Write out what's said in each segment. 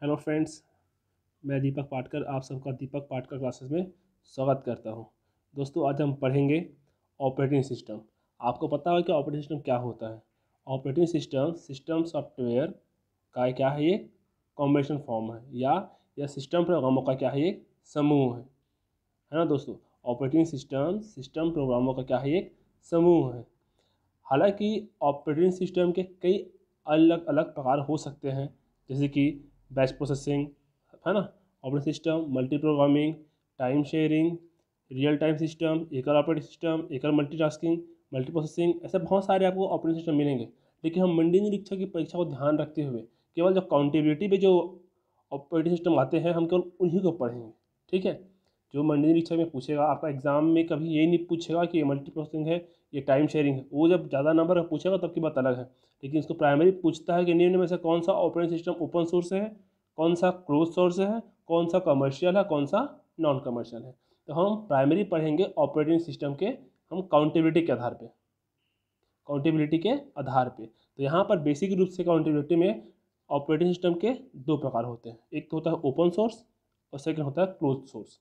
Hello friends, मैं दीपक पाटकर आप सबका दीपक पाटकर क्लासेस में स्वागत करता हूं। दोस्तों, आज हम पढ़ेंगे ऑपरेटिंग सिस्टम। आपको पता है कि ऑपरेटिंग सिस्टम क्या होता है? ऑपरेटिंग सिस्टम सॉफ्टवेयर का क्या है? ये कॉम्बिनेशन फॉर्म है या यह सिस्टम प्रोग्रामों का क्या है? एक समूह है ना दोस्तों। ऑपरेटिंग सिस्टम प्रोग्रामों का क्या है? एक समूह है। हालांकि ऑपरेटिंग सिस्टम के कई अलग अलग प्रकार हो सकते हैं, जैसे कि बैच प्रोसेसिंग, है ना, operating system, multi programming, time sharing, real time system, एकल ऑपरेटिंग सिस्टम, एकल मल्टीटास्किंग, मल्टी प्रोसेसिंग, ऐसे बहुत सारे आपको ऑपरेटिंग सिस्टम मिलेंगे। लेकिन हम मंडी निरीक्षक की परीक्षा को ध्यान रखते हुए केवल जो काउंटेबिलिटी पे जो ऑपरेटिंग सिस्टम आते हैं हम केवल उन्हीं को पढ़ेंगे। ठीक है, जो मंडी निरीक्षक में पूछेगा, आपका एग्जाम में कभी ये नहीं पूछेगा कि ये मल्टी प्रोसेसिंग है, ये टाइम शेयरिंग है। वो जब ज़्यादा नंबर पूछेगा तब की बात अलग है। लेकिन इसको प्राइमरी पूछता है कि निम्न में से कौन सा ऑपरेटिंग सिस्टम ओपन सोर्स है, कौन सा क्लोज सोर्स है, कौन सा कमर्शियल है, कौन सा नॉन कमर्शियल है। तो हम प्राइमरी पढ़ेंगे ऑपरेटिंग सिस्टम के हम काउंटेबिलिटी के आधार पे, काउंटेबिलिटी के आधार पे। तो यहाँ पर बेसिक रूप से काउंटेबिलिटी में ऑपरेटिंग सिस्टम के दो प्रकार होते हैं। एक तो होता है ओपन सोर्स और सेकंड होता है क्लोज सोर्स।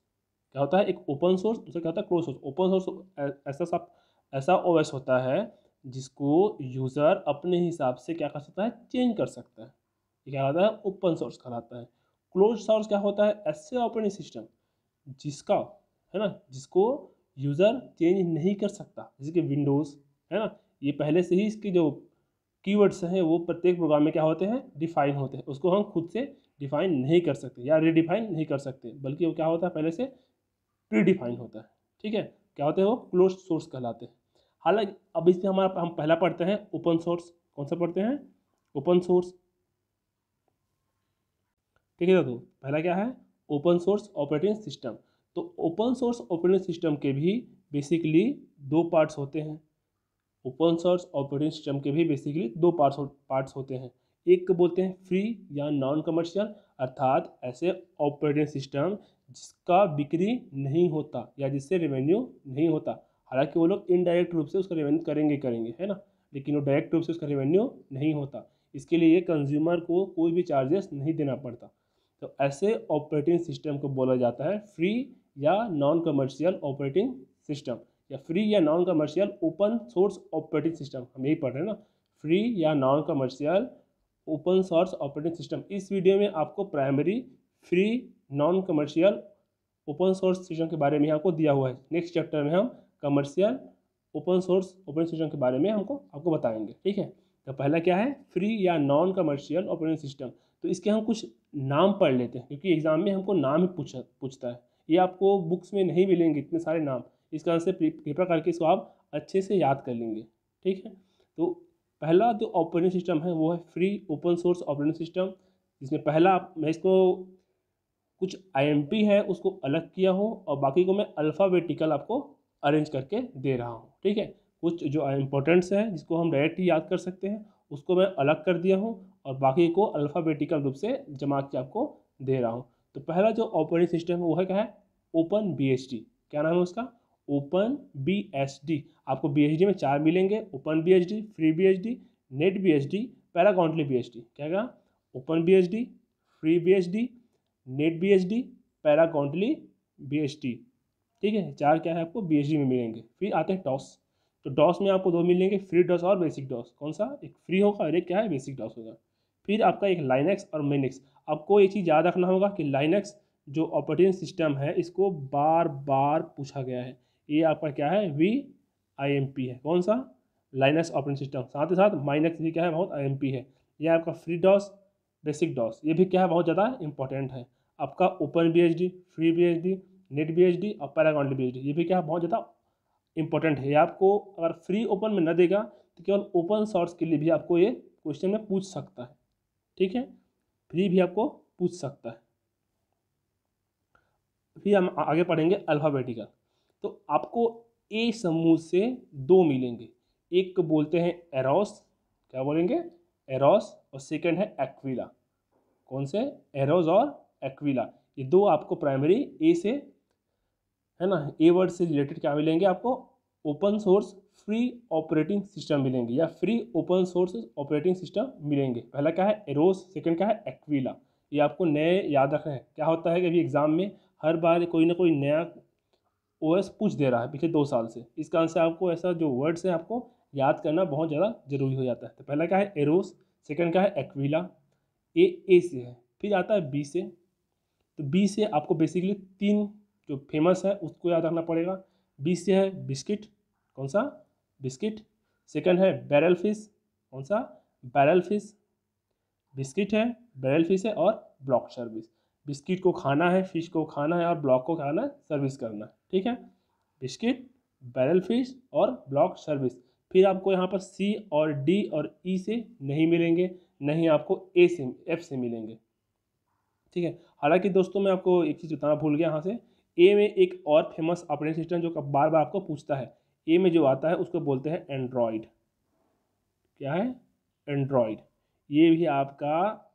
क्या होता है? एक ओपन सोर्स, दूसरा क्या होता है? Close source. ओपन सोर्स ऐसा ओएस होता है जिसको यूज़र अपने हिसाब से क्या कर सकता है? चेंज कर सकता है। ये क्या होता है? ओपन सोर्स कहलाता है। क्लोज सोर्स क्या होता है? ऐसे ऑपरेटिंग सिस्टम जिसका, है ना, जिसको यूज़र चेंज नहीं कर सकता, जैसे कि विंडोज़, है ना, ये पहले से ही इसके जो कीवर्ड्स हैं वो प्रत्येक प्रोग्राम में क्या होते हैं? डिफाइन होते हैं। उसको हम खुद से डिफाइन नहीं कर सकते या रीडिफाइन नहीं कर सकते, बल्कि वो क्या होता है? पहले से प्री डिफाइन होता है। ठीक है, क्या होते हैं? वो क्लोज सोर्स कहलाते हैं। हालांकि अब इसमें हम पहला पढ़ते हैं ओपन सोर्स। कौन सा पढ़ते हैं? Open source. ठीक है, तो पहला क्या है? Open source operating system. तो ओपन सोर्स ऑपरेटिंग सिस्टम के भी बेसिकली दो पार्ट्स होते हैं। ओपन सोर्स ऑपरेटिंग सिस्टम के भी बेसिकली दो पार्ट्स होते हैं। एक को बोलते हैं फ्री या नॉन कमर्शियल, अर्थात ऐसे ऑपरेटिंग सिस्टम जिसका बिक्री नहीं होता या जिससे रेवेन्यू नहीं होता। हालांकि वो लोग इनडायरेक्ट रूप से उसका रेवेन्यू करेंगे, है ना, लेकिन वो डायरेक्ट रूप से उसका रेवेन्यू नहीं होता। इसके लिए कंज्यूमर को कोई भी चार्जेस नहीं देना पड़ता। तो ऐसे ऑपरेटिंग सिस्टम को बोला जाता है फ्री या नॉन कमर्शियल ऑपरेटिंग सिस्टम, या फ्री या non commercial open source operating system. हम यही पढ़ रहे हैं ना, फ्री या non commercial open source operating system. इस वीडियो में आपको primary free non commercial open source system के बारे में आपको दिया हुआ है। नेक्स्ट चैप्टर में हम commercial open source operating system के बारे में आपको बताएंगे। ठीक है, तो पहला क्या है? फ्री या नॉन कमर्शियल ऑपरेटिंग सिस्टम। तो इसके हम कुछ नाम पढ़ लेते हैं, क्योंकि एग्जाम में हमको नाम ही पूछता है। ये आपको बुक्स में नहीं मिलेंगे इतने सारे नाम। इस कारण से पेपर करके इसको आप अच्छे से याद कर लेंगे। ठीक है, तो पहला जो ऑपरेटिंग सिस्टम है वो है free open source operating system, जिसमें पहला मैं इसको कुछ आईएमपी है उसको अलग किया हूँ और बाकी को मैं अल्फ़ाबेटिकल आपको अरेंज करके दे रहा हूँ। ठीक है, कुछ जो इम्पोर्टेंट्स हैं जिसको हम डायरेक्ट ही याद कर सकते हैं उसको मैं अलग कर दिया हूँ और बाकी को अल्फ़ाबेटिकल रूप से जमा के आपको दे रहा हूँ। तो पहला जो ऑपरेटिंग सिस्टम है वो है क्या है? Open BSD। क्या नाम है उसका? Open BSD। आपको BSD में 4 मिलेंगे: open BSD, free BSD, net BSD, पैराकाउंटली BSD। क्या कहा? Open BSD, free BSD, net BSD, पैराकाउंटली BSD। ठीक है, 4 क्या है आपको BSD में मिलेंगे। फिर आते हैं डॉस। तो डॉस में आपको 2 मिलेंगे: फ्री डॉस और बेसिक डॉस। कौन सा? एक फ्री होगा और एक क्या है? बेसिक डॉस होगा। फिर आपका एक लाइनक्स और मिनिक्स। आपको एक चीज़ याद रखना होगा कि लाइनक्स जो ऑपरेटिंग सिस्टम है इसको बार बार पूछा गया है। ये आपका क्या है? VIMP है। कौन सा? Linux operating system. साथ ही साथ माइनक्स भी क्या है? बहुत IMP है। ये आपका फ्री डॉस, बेसिक डॉस, ये भी क्या है? बहुत ज़्यादा इंपॉर्टेंट है। आपका open BSD, free BSD, net BSD और पैराकाउंटली BSD, ये भी क्या है? बहुत ज़्यादा इंपॉर्टेंट है। ये आपको अगर फ्री ओपन में न देगा तो केवल ओपन सोर्स के लिए भी आपको ये क्वेश्चन में पूछ सकता है। ठीक है, फ्री भी आपको पूछ सकता है। फिर हम आगे पढ़ेंगे अल्फ़ाबेटिकल। तो आपको ए समूह से 2 मिलेंगे। एक को बोलते हैं एरोस। क्या बोलेंगे? एरोस। और सेकंड है एक्विला। कौन से? एरोस और एक्विला। ये दो आपको प्राइमरी ए से, है ना, ए वर्ड से रिलेटेड क्या मिलेंगे आपको? Open source free operating system मिलेंगे या free open source operating system मिलेंगे। पहला क्या है? एरोस, सेकंड क्या है? एक्विला। ये आपको नए याद रखना है। क्या होता है कि अभी एग्ज़ाम में हर बार कोई ना कोई नया ओएस पूछ दे रहा है पिछले 2 साल से, इस कारण से आपको ऐसा जो वर्ड्स है आपको याद करना बहुत ज़्यादा जरूरी हो जाता है। तो पहला क्या है एरोस, सेकंड क्या है एक्विला, ए से है। फिर आता है बी से, तो बी से आपको बेसिकली 3 जो फेमस है उसको याद रखना पड़ेगा। बी से है बिस्किट, कौन सा बिस्किट, सेकंड है बैरल फिश, कौन सा बैरल फिश, बिस्किट है, बैरल फिश है और ब्लॉक सर्विस। बिस्किट को खाना है, फिश को खाना है और ब्लॉक को खाना है, सर्विस करना है, ठीक है। बिस्किट, बैरल फिश और ब्लॉक सर्विस। फिर आपको यहाँ पर सी और डी और ई से नहीं मिलेंगे, नहीं आपको ए से एफ से मिलेंगे, ठीक है। हालांकि दोस्तों मैं आपको एक चीज़ बताना भूल गया यहाँ से, ए में एक और फेमस ऑपरेटिंग सिस्टम जो बार बार आपको पूछता है, ए में जो आता है उसको बोलते हैं एंड्रॉयड। क्या है एंड्रॉयड, ये भी आपका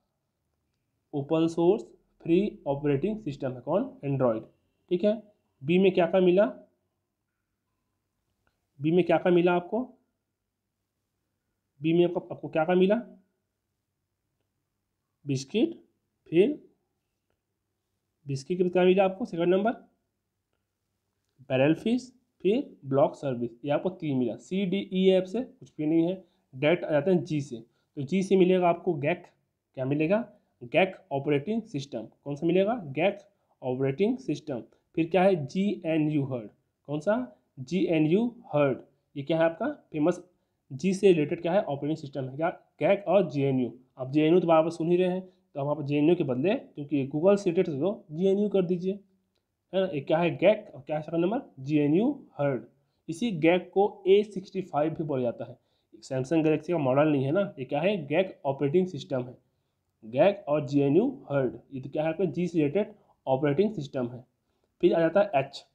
open source free operating system है, कौन एंड्रॉयड, ठीक है। बी में क्या क्या मिला, बी में क्या क्या मिला आपको, बी में आपको क्या क्या मिला, बिस्किट, फिर बिस्किट के बाद क्या मिला आपको सेकंड नंबर बैरल फिश, फिर ब्लॉक सर्विस, ये आपको 3 मिला। सी डी ई एफ से कुछ भी नहीं है। डायरेक्ट आ जाते हैं जी से, तो जी से मिलेगा आपको गैक, क्या मिलेगा गैक ऑपरेटिंग सिस्टम, कौन सा मिलेगा गैक ऑपरेटिंग सिस्टम। फिर क्या है जी एन यू हर्ड, कौन सा जी एन यू हर्ड, ये क्या है आपका फेमस जी से रिलेटेड क्या है ऑपरेटिंग सिस्टम है, क्या गैक और जी एन यू। आप जे एन यू तो बार बार सुन ही रहे हैं, तो आप जे एन यू के बदले क्योंकि गूगल से रिलेटेड तो जी एन यू कर दीजिए, है ना। एक क्या है गैक और क्या है second number G N U Hurd. इसी गैक को A65 भी बोला जाता है, सैमसंग गैलेक्सी का मॉडल नहीं है ना, ये क्या है गैक ऑपरेटिंग सिस्टम है, गैक और जी एन यू हर्ड, ये तो क्या है आपका जी से रिलेटेड ऑपरेटिंग सिस्टम है। फिर आ जाता है एच,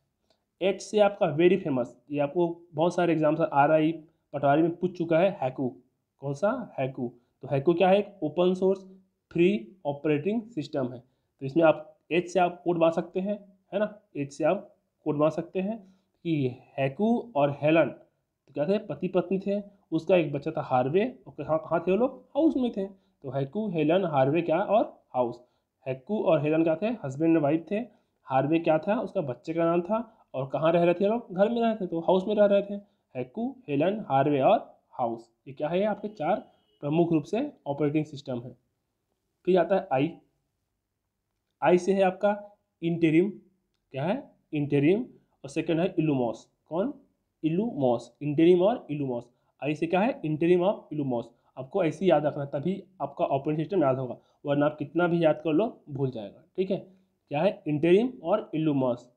एच से आपका वेरी फेमस, ये आपको बहुत सारे एग्जाम्स RI पटवारी में पूछ चुका है, हैकू, कौन सा हैकू। तो हैकू क्या है एक open source free operating system है। तो इसमें आप एच से आप कोड बना सकते हैं, है ना, एच से आप कोड बना सकते हैं कि हैकू और हेलन तो क्या थे पति पत्नी थे, उसका एक बच्चा था हार्वे, और कहाँ कहाँ थे वो लोग हाउस में थे। तो हैकू हेलन हार्वे क्या और हाउस, हैकू और हेलन क्या थे हस्बैंड एंड वाइफ थे, हार्वे क्या था उसका बच्चे का नाम था, और कहाँ रह रहे थे लोग घर में रह रहे थे तो हाउस में रह रहे थे। हैकू हेलन हार्वे और हाउस, ये क्या है आपके 4 प्रमुख रूप से ऑपरेटिंग सिस्टम है। फिर आता है आई, आई से है आपका इंटेरिम, क्या है इंटेरिम, और सेकंड है इलुमॉस, कौन इलुमॉस, इंटेरिम और इलुमॉस। आई से क्या है इंटेरिम और इलुमॉस। आपको ऐसे ही याद रखना तभी आपका ऑपरेटिंग सिस्टम याद होगा, वरना आप कितना भी याद कर लो भूल जाएगा, ठीक है। क्या है इंटेरिम और इलुमॉस,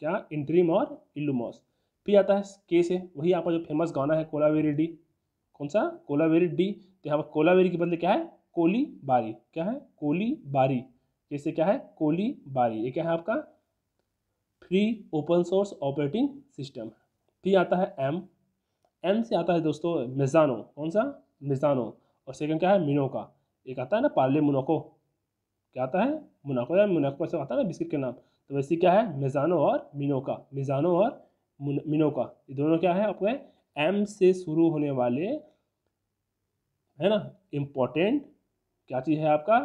क्या इंटेरिम और इलुमॉस। फिर आता है के से, वही आपका जो फेमस गाना है कोलावेरी डी, कौन सा कोलावेरी डी। तो यहाँ पर कोलावेरी के बदले क्या है कोली बारी, क्या है कोली बारी, जैसे क्या है कोली बारी, ये क्या है आपका free open source operating system. फिर आता है एम, एम से आता है दोस्तों मेजानो, कौन सा मेजानो, और सेकंड क्या है मिनोका, एक आता है ना पार्ले मोनाको, क्या आता है मोनाको, या मोनाको ऐसा आता है ना बिस्किट के नाम, तो वैसे क्या है मेजानो और मिनोका, मेजानो और मिनोका, ये दोनों क्या है आपके एम से शुरू होने वाले, है ना, इम्पोर्टेंट क्या चीज़ है आपका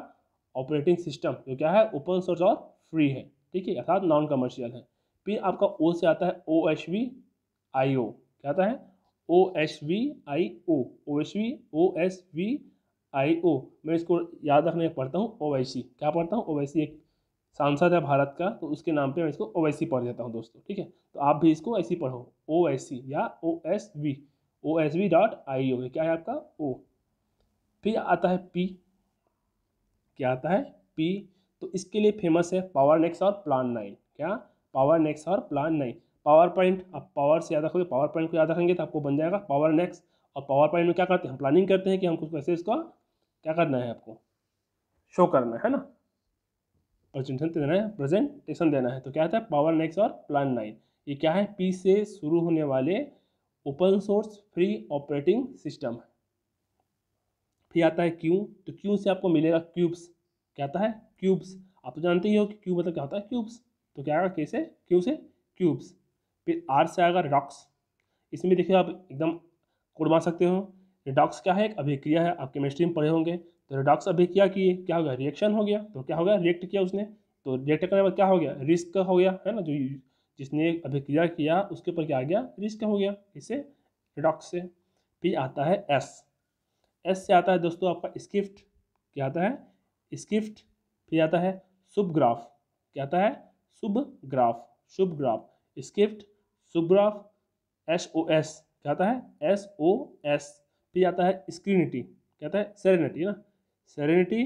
ऑपरेटिंग सिस्टम, जो क्या है ओपन सोर्स और फ्री है, ठीक है, अर्थात नॉन कमर्शियल है। फिर आपका ओ से आता है OSVIO, क्या आता है OSVIO, OSVIO। मैं इसको याद रखने पढ़ता हूँ OIC, क्या पढ़ता हूँ OIC, एक सांसद है भारत का, तो उसके नाम पे मैं इसको OIC पढ़ देता हूँ दोस्तों, ठीक है। तो आप भी इसको ऐसे ही पढ़ो OIC या OSV.IO, क्या है आपका ओ। फिर आता है पी, क्या आता है पी, तो इसके लिए फेमस है पावर नेक्स और प्लान 9, क्या पावर नेक्स और प्लान 9। पावर पॉइंट, आप पावर से याद रखोगे, पावर पॉइंट को याद रखेंगे तो आपको बन जाएगा पावर नेक्स। और पावर पॉइंट में क्या करते हैं हम प्लानिंग करते हैं कि हमको कैसे इसका क्या करना है आपको शो करना है ना, प्रेजेंटेशन देना है, प्रेजेंटेशन देना है। तो क्या आता है पावर नेक्स और प्लान 9, ये क्या है पी से शुरू होने वाले open source free operating system है। फिर आता है क्यू, तो क्यू से आपको मिलेगा क्यूब्स, क्या आता है क्यूब्स, आप तो जानते ही हो कि क्यू मतलब क्या होता है क्यूब्स, तो क्या आएगा कैसे क्यू से क्यूब्स। फिर आर से आएगा रॉक्स, इसमें देखिए आप एकदम कोड बना सकते हो। रिडॉक्स क्या है एक अभिक्रिया है, आप केमिस्ट्री में पढ़े होंगे, तो रिडॉक्स अभिक्रिया किए, क्या हो गया, रिएक्शन हो गया, तो क्या हो गया, रिएक्ट किया उसने, तो रिएक्ट करने के बाद क्या हो गया, रिस्क हो गया, है ना, जो जिसने अभिक्रिया किया उसके ऊपर क्या आ गया, रिस्क हो गया, इससे रिडॉक्स से। फिर आता है एस, एस से आता है दोस्तों आपका स्किफ्ट, क्या आता है, स्किफ्ट। फिर आता है सुबग्राफ, क्या आता है, शुभग्राफ, शुभग्राफ, स्किफ्ट, सुबग्राफ, SOS, क्या आता है, SOS। फिर आता है स्क्रीनिटी, क्या आता है, सेरेनिटी ना, सेरेनिटी,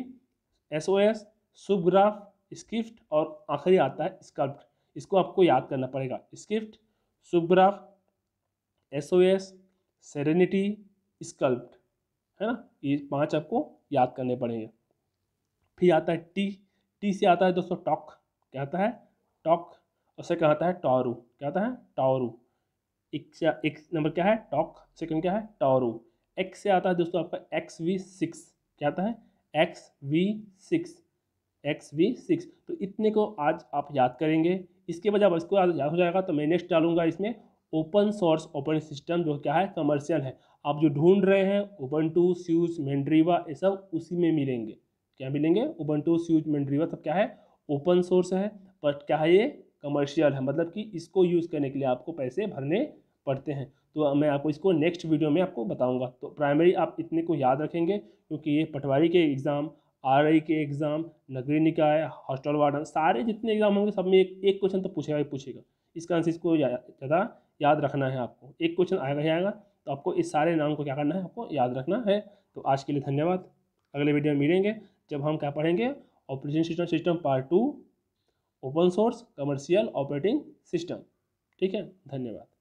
SOS, सुबग्राफ, स्किफ्ट, और आखिरी आता है स्कल्प्ट। इसको आपको याद करना पड़ेगा, स्किफ्ट, सुबग्राफ, SOS, सेरेनिटी, स्कल्प्ट, है ना, ये 5 आपको याद करने पड़ेंगे। फिर आता है टी, टी से आता है दोस्तों टॉक, क्या आता है, टॉक, उससे क्या आता है, टॉरू, क्या आता है, टॉरू। एक नंबर क्या है, टॉक, सेकंड क्या है, टॉरू। एक्स से आता है दोस्तों आपका XV6, क्या आता है, XV6, XV6। तो इतने को आज आप याद करेंगे, इसके बाद जब इसको याद हो जाएगा तो मैं नेक्स्ट डालूंगा इसमें ओपन सोर्स ऑपरेटिंग सिस्टम, जो क्या है, कमर्शियल है। आप जो ढूंढ रहे हैं उबंटू, स्यूज, मैंड्रीवा, ये सब उसी में मिलेंगे, क्या मिलेंगे, उबंटू, स्यूज, मैंड्रीवा सब क्या है, ओपन सोर्स है, बट क्या है, ये कमर्शियल है, मतलब कि इसको यूज़ करने के लिए आपको पैसे भरने पड़ते हैं। तो मैं आपको इसको नेक्स्ट वीडियो में आपको बताऊंगा। तो प्राइमरी आप इतने को याद रखेंगे, क्योंकि ये पटवारी के एग्ज़ाम, RI के एग्ज़ाम, नगरीय निकाय, हॉस्टल वार्डन, सारे जितने एग्जाम होंगे सब में एक एक क्वेश्चन तो पूछेगा ही पूछेगा। इसका आंसर इसको ज़्यादा याद रखना है आपको, एक क्वेश्चन आएगा ही आएगा, तो आपको इस सारे नाम को क्या करना है, आपको याद रखना है। तो आज के लिए धन्यवाद, अगले वीडियो में मिलेंगे जब हम क्या पढ़ेंगे, operating system part 2, open source commercial operating system. ठीक है, धन्यवाद।